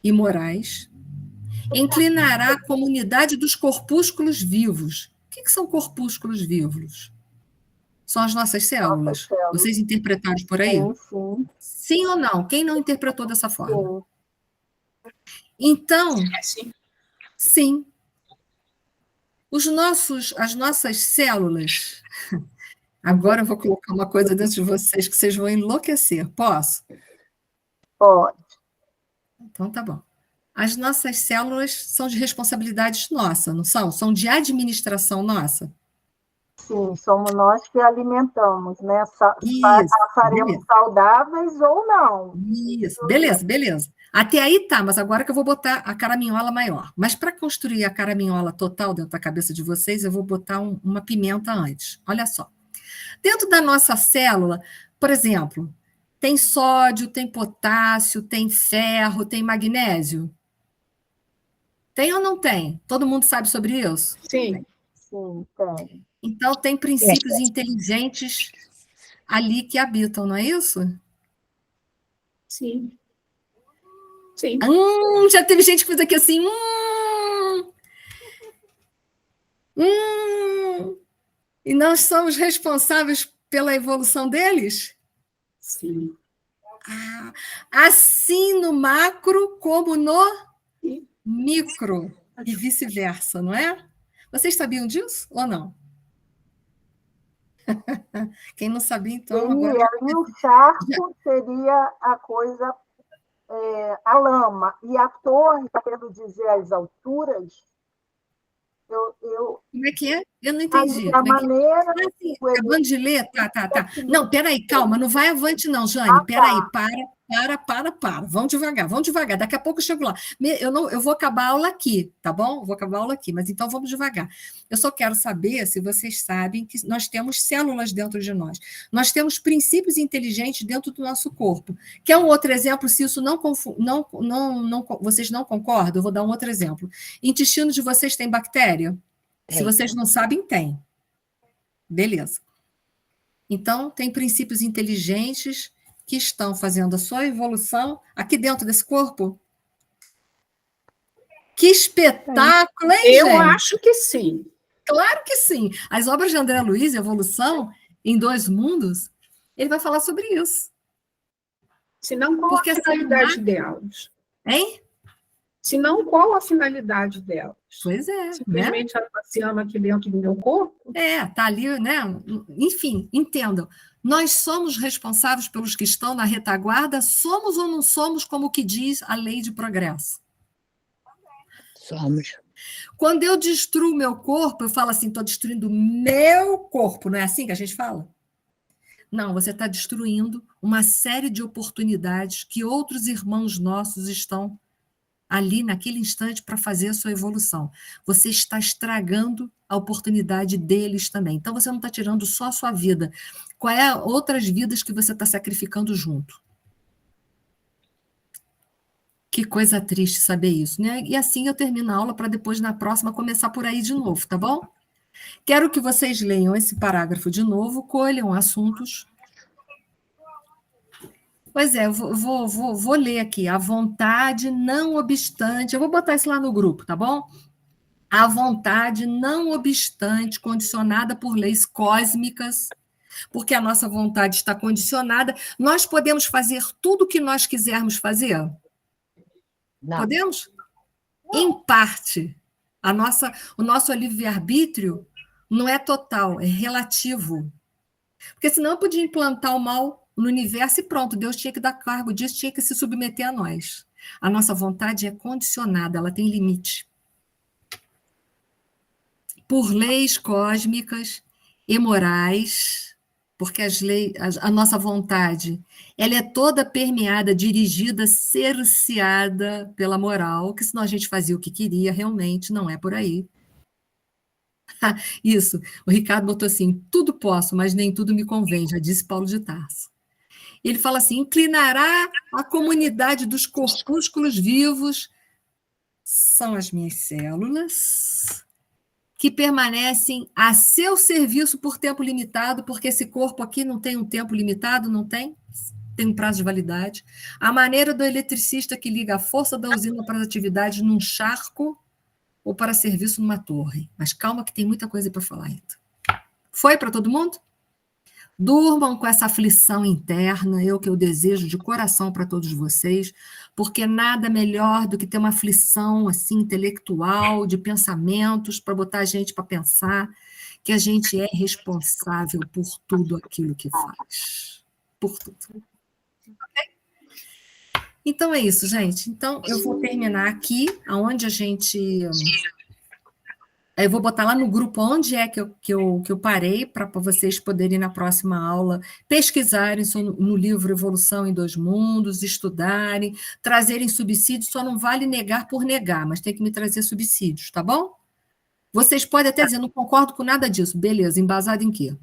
e morais, inclinará a comunidade dos corpúsculos vivos. O que são corpúsculos vivos? São as nossas células. Nossas células. Vocês interpretaram por aí? Sim, sim. Sim ou não? Quem não interpretou dessa forma? Sim. Então, Sim. sim. As nossas células. Agora eu vou colocar uma coisa dentro de vocês que vocês vão enlouquecer. Posso? Pode. Então tá bom. As nossas células são de responsabilidade nossa, não são? São de administração nossa. Sim, somos nós que alimentamos, né? Isso, Faremos beleza. saudáveis ou não. Isso, beleza, beleza. Até aí tá, mas agora que eu vou botar a caraminhola maior. Mas para construir a caraminhola total dentro da cabeça de vocês, eu vou botar uma pimenta antes. Olha só. Dentro da nossa célula, por exemplo, tem sódio, tem potássio, tem ferro, tem magnésio? Tem ou não tem? Todo mundo sabe sobre isso? Sim. Sim, tem. Então, tem princípios inteligentes ali que habitam, não é isso? Sim. Sim. Já teve gente que fez aqui assim. E nós somos responsáveis pela evolução deles? Sim. Assim no macro como no Sim. micro e vice-versa, não é? Vocês sabiam disso ou não? Quem não sabia, então, agora... E o charco seria a coisa, a lama. E a torre, está querendo dizer as alturas, Como é que é? Eu não entendi. a maneira... Assim, acabando de ler? Tá. Não, peraí, calma, não vai avante não, Jane. Peraí, para. Vamos devagar. Daqui a pouco eu chego lá. Eu vou acabar a aula aqui, tá bom? Vou acabar a aula aqui, mas então vamos devagar. Eu só quero saber se vocês sabem que nós temos células dentro de nós. Nós temos princípios inteligentes dentro do nosso corpo. Quer um outro exemplo? Se isso vocês não concordam, eu vou dar um outro exemplo. Intestino de vocês tem bactéria? Se vocês não sabem, tem. Beleza. Então, tem princípios inteligentes que estão fazendo a sua evolução aqui dentro desse corpo? Que espetáculo, hein, Eu gente? acho que sim. Claro que sim. As obras de André Luiz, Evolução em Dois Mundos, ele vai falar sobre isso. Se não, qual a finalidade delas? Hein? Se não, qual a finalidade delas? Pois é. Simplesmente ela passeando aqui dentro do meu corpo? Tá ali, né? Enfim, entendam. Nós somos responsáveis pelos que estão na retaguarda, somos ou não somos, como o que diz a lei de progresso? Somos. Quando eu destruo o meu corpo, eu falo assim, estou destruindo o meu corpo, não é assim que a gente fala? Não, você está destruindo uma série de oportunidades que outros irmãos nossos estão ali naquele instante para fazer a sua evolução. Você está estragando a oportunidade deles também. Então, você não está tirando só a sua vida. Qual é outras vidas que você está sacrificando junto? Que coisa triste saber isso, né? E assim eu termino a aula para depois, na próxima, começar por aí de novo, tá bom? Quero que vocês leiam esse parágrafo de novo, colham assuntos. Pois é, eu vou ler aqui. A vontade, não obstante... Eu vou botar isso lá no grupo, tá bom? A vontade, não obstante, condicionada por leis cósmicas, porque a nossa vontade está condicionada, nós podemos fazer tudo o que nós quisermos fazer? Não. Podemos? Em parte. O nosso livre-arbítrio não é total, é relativo. Porque senão eu podia implantar o mal no universo e pronto, Deus tinha que dar cargo disso, tinha que se submeter a nós. A nossa vontade é condicionada, ela tem limite. Por leis cósmicas e morais, porque a nossa vontade ela é toda permeada, dirigida, cerceada pela moral, que senão a gente fazia o que queria, realmente não é por aí. Isso, o Ricardo botou assim, tudo posso, mas nem tudo me convém, já disse Paulo de Tarso. Ele fala assim, inclinará a comunidade dos corpúsculos vivos, são as minhas células, que permanecem a seu serviço por tempo limitado, porque esse corpo aqui não tem um tempo limitado, não tem? Tem um prazo de validade. A maneira do eletricista que liga a força da usina para as atividades num charco ou para serviço numa torre. Mas calma que tem muita coisa para falar ainda. Foi para todo mundo? Durmam com essa aflição interna, que eu desejo de coração para todos vocês, porque nada melhor do que ter uma aflição assim intelectual, de pensamentos, para botar a gente para pensar que a gente é responsável por tudo aquilo que faz. Por tudo. Okay? Então é isso, gente. Então eu vou terminar aqui, aonde a gente... Eu vou botar lá no grupo onde é que eu parei, para vocês poderem, na próxima aula, pesquisarem no livro Evolução em Dois Mundos, estudarem, trazerem subsídios. Só não vale negar por negar, mas tem que me trazer subsídios, tá bom? Vocês podem até dizer, não concordo com nada disso. Beleza, embasado em quê?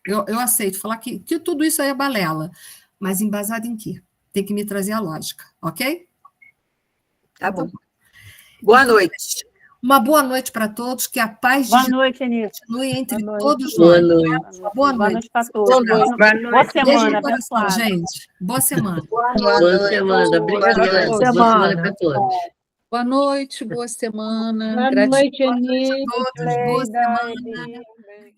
Eu aceito falar que tudo isso aí é balela, mas embasado em quê? Tem que me trazer a lógica, ok? Tá bom. Boa noite. Uma boa noite para todos, que a paz de Boa noite, Anísio. continue entre Boa todos Boa nós. noite. Boa Boa noite. noite para todos. Boa Beijo semana, no coração, abençoada. gente. Boa semana. Boa semana. Obrigada. Boa semana para todos. Boa noite, boa semana. Boa Gratidão. noite, Anísio. Boa semana. Cleida, Eli.